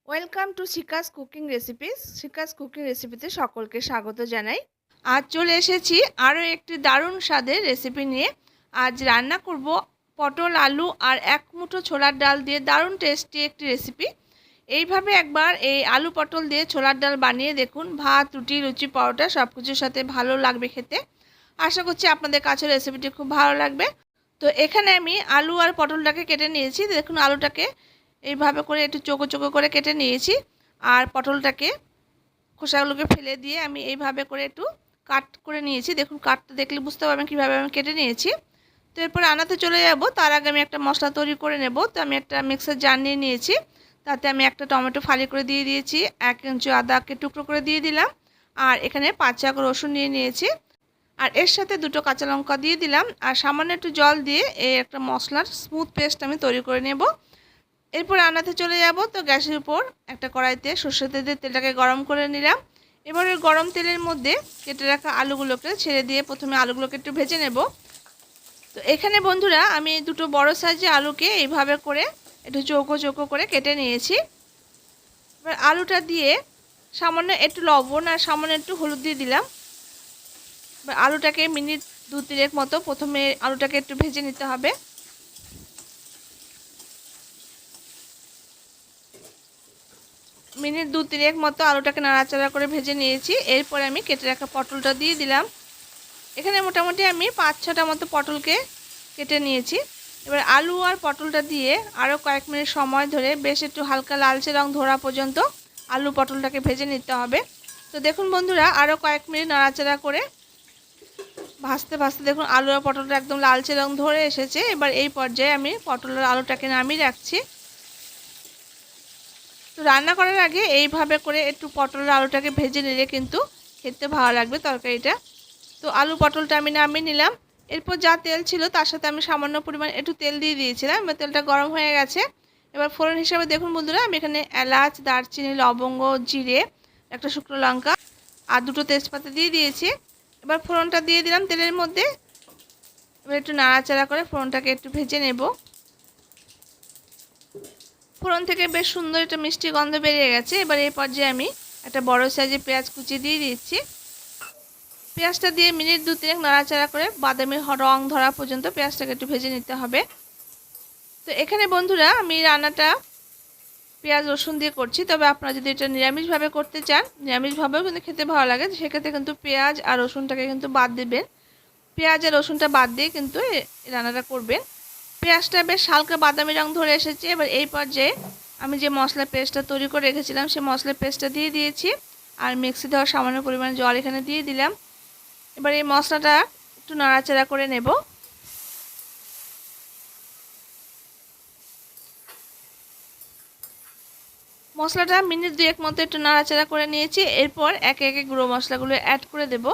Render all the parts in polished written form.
Welcome to Shika's cooking recipes. Shika's cooking রেসিপিতে সকলকে স্বাগত জানাই। আজ চলে এসেছি আরও একটি দারুণ স্বাদের রেসিপি নিয়ে। আজ রান্না করব পটল, আলু আর এক মুঠো ছোলার ডাল দিয়ে দারুণ টেস্টি একটি রেসিপি। এইভাবে একবার এই আলু পটল দিয়ে ছোলার ডাল বানিয়ে দেখুন। ভাত, রুটি, লুচি, পরোটা সব কিছুর সাথে ভালো লাগবে খেতে। আশা করছি আপনাদের কাছে রেসিপিটি খুব ভালো লাগবে। তো এখানে আমি আলু আর পটলটাকে কেটে নিয়েছি। দেখুন, আলুটাকে এইভাবে করে একটু চোখো চোখো করে কেটে নিয়েছি, আর পটলটাকে খোসাগুলোকে ফেলে দিয়ে আমি এইভাবে করে একটু কাট করে নিয়েছি। দেখুন, কাটটা দেখলে বুঝতে পারবেন কীভাবে আমি কেটে নিয়েছি। তো এরপর রান্নাতে চলে যাব। তার আগে আমি একটা মশলা তৈরি করে নেব। তো আমি একটা মিক্সার জার নিয়ে নিয়েছি, তাতে আমি একটা টমেটো ফালি করে দিয়ে দিয়েছি, 1 ইঞ্চি আদাকে টুকরো করে দিয়ে দিলাম, আর এখানে 5 চাক রসুন নিয়ে নিয়েছি, আর এর সাথে 2টো কাঁচা লঙ্কা দিয়ে দিলাম, আর সামান্য একটু জল দিয়ে এই একটা মশলার স্মুথ পেস্ট আমি তৈরি করে নেব। এরপর রান্নাতে চলে যাব। তো গ্যাসের উপর একটা কড়াইতে সর্ষের তেল দিয়ে তেলটাকে গরম করে নিলাম। এবারে গরম তেলের মধ্যে কেটে রাখা আলুগুলোকে ছেড়ে দিয়ে প্রথমে আলুগুলোকে একটু ভেজে নেব। তো এখানে বন্ধুরা আমি 2টো বড় সাইজের আলুকে এইভাবে করে একটু চৌকো চৌকো করে কেটে নিয়েছি। এবার আলুটা দিয়ে সামান্য একটু লবণ আর সামান্য একটু হলুদ দিয়ে দিলাম। এবার আলুটাকে মিনিট 2-3 মতো প্রথমে আলুটাকে একটু ভেজে নিতে হবে। মিনিট 2-3 মতো আলুটাকে নাড়াচাড়া করে ভেজে নিয়েছি। এরপরে আমি কেটে রাখা পটলটা দিয়ে দিলাম। এখানে মোটামুটি আমি 5-6টা মতো পটলকে কেটে নিয়েছি। এবার আলু আর পটলটা দিয়ে আরও কয়েক মিনিট সময় ধরে বেশ একটু হালকা লালচে রং ধরা পর্যন্ত আলু পটলটাকে ভেজে নিতে হবে। তো দেখুন বন্ধুরা, আরও কয়েক মিনিট নাড়াচাড়া করে ভাজতে ভাজতে দেখুন আলু আর পটলটা একদম লালচে রং ধরে এসেছে। এবার এই পর্যায়ে আমি পটল আর আলুটাকে নামিয়ে রাখছি। তো রান্না করার আগে এইভাবে করে একটু পটল আলুটাকে ভেজে নিলে কিন্তু খেতে ভালো লাগবে তরকারিটা। তো আলু পটলটা আমি নামিয়ে নিলাম। এরপর যা তেল ছিল তার সাথে আমি সামান্য পরিমাণ একটু তেল দিয়ে দিয়েছিলাম। এবার তেলটা গরম হয়ে গেছে। এবার ফোড়ন হিসাবে দেখুন বন্ধুরা, আমি এখানে এলাচ, দারচিনি, লবঙ্গ, জিরে, একটা শুকনো লঙ্কা আর 2টো তেজপাতা দিয়ে দিয়েছি। এবার ফোড়নটা দিয়ে দিলাম তেলের মধ্যে। এবার একটু নাড়াচাড়া করে ফোড়নটাকে একটু ভেজে নেব। ফোড়ন থেকে বেশ সুন্দর একটা মিষ্টি গন্ধ বেরিয়ে গেছে। এবার এই পর্যায়ে আমি একটা বড় সাইজের পেঁয়াজ কুচি দিয়ে দিচ্ছি। পেঁয়াজটা দিয়ে মিনিট 2-3 নাড়াচাড়া করে বাদামি রং ধরা পর্যন্ত পেঁয়াজটাকে একটু ভেজে নিতে হবে। তো এখানে বন্ধুরা আমি রান্নাটা পেঁয়াজ রসুন দিয়ে করছি, তবে আপনারা যদি এটা নিরামিষভাবে করতে চান, নিরামিষভাবেও কিন্তু খেতে ভালো লাগে, সেক্ষেত্রে কিন্তু পেঁয়াজ আর রসুনটাকে কিন্তু বাদ দেবেন। পেঁয়াজ আর রসুনটা বাদ দিয়ে কিন্তু এই রান্নাটা করবেন। পেঁয়াজটা বেশ হালকা বাদামি রং ধরে এসেছে। এবার এই পর্যায়ে আমি যে মশলা পেস্টটা তৈরি করে রেখেছিলাম সেই মশলা পেস্টটা দিয়ে দিয়েছি, আর মিক্সি দেওয়ার সামান্য পরিমাণে জল এখানে দিয়ে দিলাম। এবার এই মশলাটা একটু নাড়াচাড়া করে নেব। মশলাটা মিনিট 2 মতো একটু নাড়াচাড়া করে নিয়েছি। এরপর একে একে গুঁড়ো মশলাগুলো অ্যাড করে দেব।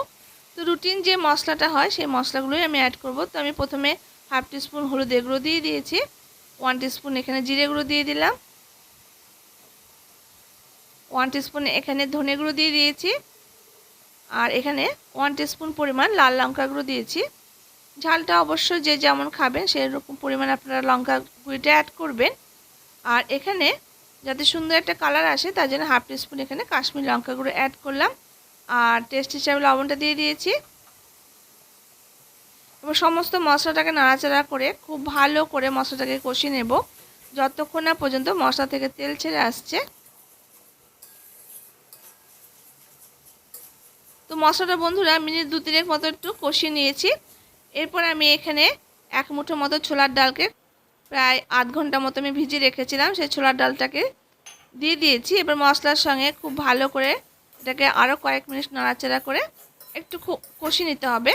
তো রুটিন যে মশলাটা হয় সেই মশলাগুলোই আমি অ্যাড করব। তো আমি প্রথমে 1/2 টিস্পুন হলুদের গুঁড়ো দিয়ে দিয়েছি, 1 টিস্পুন এখানে জিরে গুঁড়ো দিয়ে দিলাম, 1 টিস্পুন এখানে ধনে গুঁড়ো দিয়ে দিয়েছি, আর এখানে 1 টিস্পুন পরিমাণ লাল লঙ্কা গুঁড়ো দিয়েছি। ঝালটা অবশ্য যে যেমন খাবেন সেই রকম পরিমাণ আপনারা লঙ্কা গুঁড়িটা অ্যাড করবেন। আর এখানে যাতে সুন্দর একটা কালার আসে তার জন্য 1/2 টিস্পুন এখানে কাশ্মীরি লঙ্কা গুঁড়ো অ্যাড করলাম, আর টেস্ট হিসাবে লবণটা দিয়ে দিয়েছি। এবার সমস্ত মশলাটাকে নাড়াচাড়া করে খুব ভালো করে মশলাটাকে কষিয়ে নেব যতক্ষণ না পর্যন্ত মশলা থেকে তেল ছেড়ে আসছে। তো মশলাটা বন্ধুরা মিনিট 2-3 মতো একটু কষিয়ে নিয়েছি। এরপর আমি এখানে 1 মুঠো মতো ছোলার ডালকে প্রায় আধ ঘন্টা মতো আমি ভিজিয়ে রেখেছিলাম, সেই ছোলার ডালটাকে দিয়ে দিয়েছি। এবার মশলার সঙ্গে খুব ভালো করে এটাকে আরও কয়েক মিনিট নাড়াচাড়া করে একটু কষিয়ে নিতে হবে।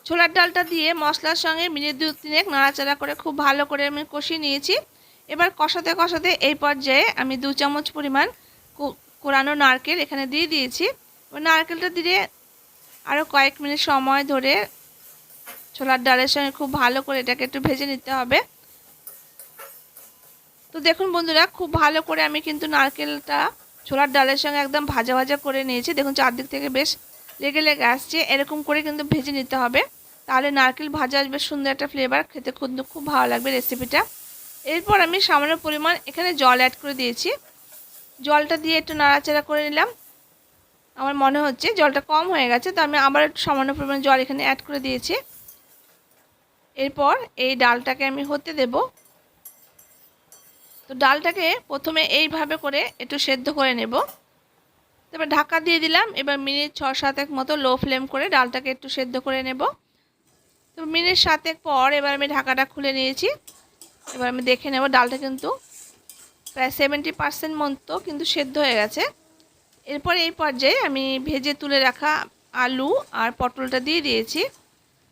ছোলার ডালটা দিয়ে মশলার সঙ্গে মিনিট 2-3 নাড়াচাড়া করে খুব ভালো করে আমি কষিয়ে নিয়েছি। এবার কষাতে কষাতে এই পর্যায়ে আমি 2 চামচ পরিমাণ কোরানো নারকেল এখানে দিয়ে দিয়েছি। নারকেলটা দিয়ে আরও কয়েক মিনিট সময় ধরে ছোলার ডালের সঙ্গে খুব ভালো করে এটাকে একটু ভেজে নিতে হবে। তো দেখুন বন্ধুরা, খুব ভালো করে আমি কিন্তু নারকেলটা ছোলার ডালের সঙ্গে একদম ভাজা ভাজা করে নিয়েছি। দেখুন চারদিক থেকে বেশ লেগে লেগে আসছে, এরকম করে কিন্তু ভেজে নিতে হবে, তাহলে নারকেল ভাজা আসবে সুন্দর একটা ফ্লেভার, খেতে খুব ভালো লাগবে রেসিপিটা। এরপর আমি সামান্য পরিমাণ এখানে জল অ্যাড করে দিয়েছি। জলটা দিয়ে একটু নাড়াচাড়া করে নিলাম। আমার মনে হচ্ছে জলটা কম হয়ে গেছে, তো আমি আবার একটু সামান্য পরিমাণ জল এখানে অ্যাড করে দিয়েছি। এরপর এই ডালটাকে আমি হতে দেব। তো ডালটাকে প্রথমে এইভাবে করে একটু সেদ্ধ করে নেব। তারপর ঢাকা দিয়ে দিলাম। এবার মিনিট 6-7 মতো লো ফ্লেম করে ডালটাকে একটু সেদ্ধ করে নেব। তো মিনিট 7 পর এবার আমি ঢাকাটা খুলে নিয়েছি। এবার আমি দেখে নেব ডালটা কিন্তু প্রায় 70% মতো কিন্তু সেদ্ধ হয়ে গেছে। এরপর এই পর্যায়ে আমি ভেজে তুলে রাখা আলু আর পটলটা দিয়ে দিয়েছি।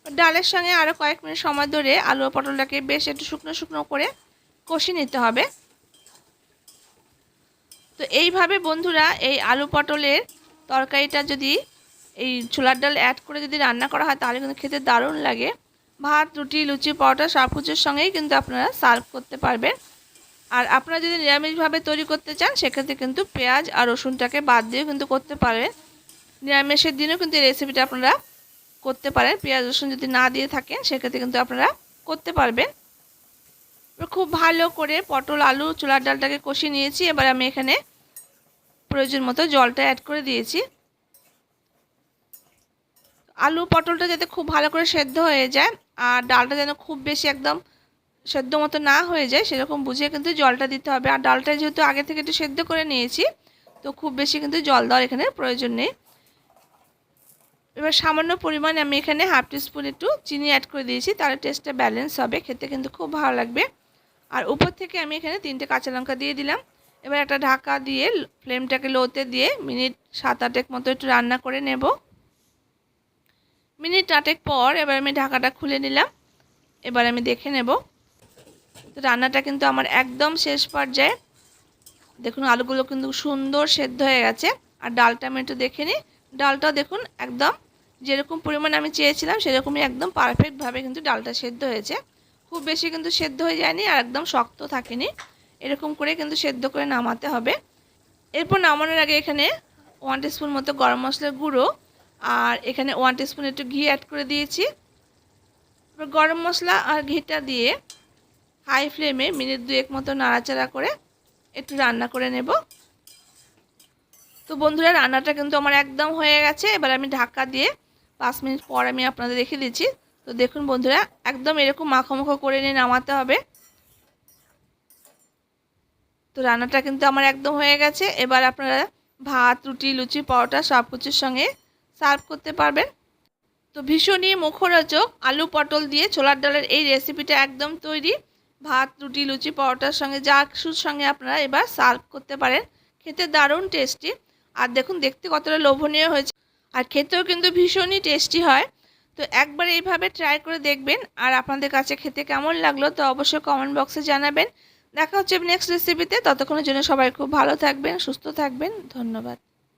ডালের সঙ্গে আরও কয়েক মিনিট সময় ধরে আলু আর পটলটাকে বেশ একটু শুকনো শুকনো করে কষিয়ে নিতে হবে। তো এইভাবে বন্ধুরা এই আলু পটলের তরকারিটা যদি এই ছোলার ডাল অ্যাড করে যদি রান্না করা হয় তাহলে কিন্তু খেতে দারুণ লাগে। ভাত, রুটি, লুচি, পরোটা সব কিছুর সঙ্গেই কিন্তু আপনারা সার্ভ করতে পারবেন। আর আপনারা যদি নিরামিষভাবে তৈরি করতে চান সেক্ষেত্রে কিন্তু পেঁয়াজ আর রসুনটাকে বাদ দিয়েও কিন্তু করতে পারেন। নিরামিষের দিনেও কিন্তু এই রেসিপিটা আপনারা করতে পারেন। পেঁয়াজ রসুন যদি না দিয়ে থাকেন সেক্ষেত্রে কিন্তু আপনারা করতে পারবেন। খুব ভালো করে পটল, আলু, ছোলার ডালটাকে কষিয়ে নিয়েছি। এবার আমি এখানে প্রয়োজন মতো জলটা অ্যাড করে দিয়েছি। আলু পটলটা যাতে খুব ভালো করে সেদ্ধ হয়ে যায় আর ডালটা যেন খুব বেশি একদম সেদ্ধ মতো না হয়ে যায় সেরকম বুঝে কিন্তু জলটা দিতে হবে। আর ডালটা যেহেতু আগে থেকে একটু সেদ্ধ করে নিয়েছি তো খুব বেশি কিন্তু জল দেওয়ার এখানে প্রয়োজন নেই। এবার সামান্য পরিমাণে আমি এখানে হাফ টিস্পুন একটু চিনি অ্যাড করে দিয়েছি, তাহলে টেস্টটা ব্যালেন্স হবে, খেতে কিন্তু খুব ভালো লাগবে। আর উপর থেকে আমি এখানে 3টে কাঁচা লঙ্কা দিয়ে দিলাম। এবার একটা ঢাকা দিয়ে ফ্লেমটাকে লোতে দিয়ে মিনিট 7-8 মতো একটু রান্না করে নেব। মিনিট 8 পর এবার আমি ঢাকাটা খুলে নিলাম। এবার আমি দেখে নেব। তো রান্নাটা কিন্তু আমার একদম শেষ পর্যায়ে। দেখুন আলুগুলো কিন্তু সুন্দর সেদ্ধ হয়ে গেছে। আর ডালটা আমি একটু দেখে নিই। ডালটাও দেখুন একদম যেরকম পরিমাণ আমি চেয়েছিলাম সেরকমই একদম পারফেক্টভাবে কিন্তু ডালটা সেদ্ধ হয়েছে। খুব বেশি কিন্তু সেদ্ধ হয়ে যায়নি আর একদম শক্ত থাকেনি। এরকম করে কিন্তু সেদ্ধ করে নামাতে হবে। এরপর নামানোর আগে এখানে 1 টিস্পুন মতো গরম মশলার গুঁড়ো আর এখানে 1 টিস্পুন একটু ঘি অ্যাড করে দিয়েছি। এবার গরম মশলা আর ঘিটা দিয়ে হাই ফ্লেমে মিনিট 2 মতো নাড়াচাড়া করে একটু রান্না করে নেব। তো বন্ধুরা রান্নাটা কিন্তু আমার একদম হয়ে গেছে। এবার আমি ঢাকা দিয়ে 5 মিনিট পর আমি আপনাদের দেখিয়ে দিচ্ছি। তো দেখুন বন্ধুরা একদম এরকম মাখো মাখো করে নিয়ে নামাতে হবে। তো রান্নাটা কিন্তু আমার একদম হয়ে গেছে। এবার আপনারা ভাত, রুটি, লুচি, পরোটা সব কিছুর সঙ্গে সার্ভ করতে পারবেন। তো ভীষণই মুখরোচক আলু পটল দিয়ে ছোলার ডালের এই রেসিপিটা একদম তৈরি। ভাত, রুটি, লুচি, পরোটার সঙ্গে যা কিছুর সঙ্গে আপনারা এবার সার্ভ করতে পারেন। খেতে দারুণ টেস্টি। আর দেখুন দেখতে কতটা লোভনীয় হয়েছে আর খেতেও কিন্তু ভীষণই টেস্টি হয়। তো একবার এইভাবে ট্রাই করে দেখবেন। আর আপনাদের কাছে খেতে কেমন লাগলো তো অবশ্যই কমেন্ট বক্সে জানাবেন। দেখা হচ্ছে নেক্সট রেসিপিতে। ততক্ষণের জন্য সবাই খুব ভালো থাকবেন, সুস্থ থাকবেন। ধন্যবাদ।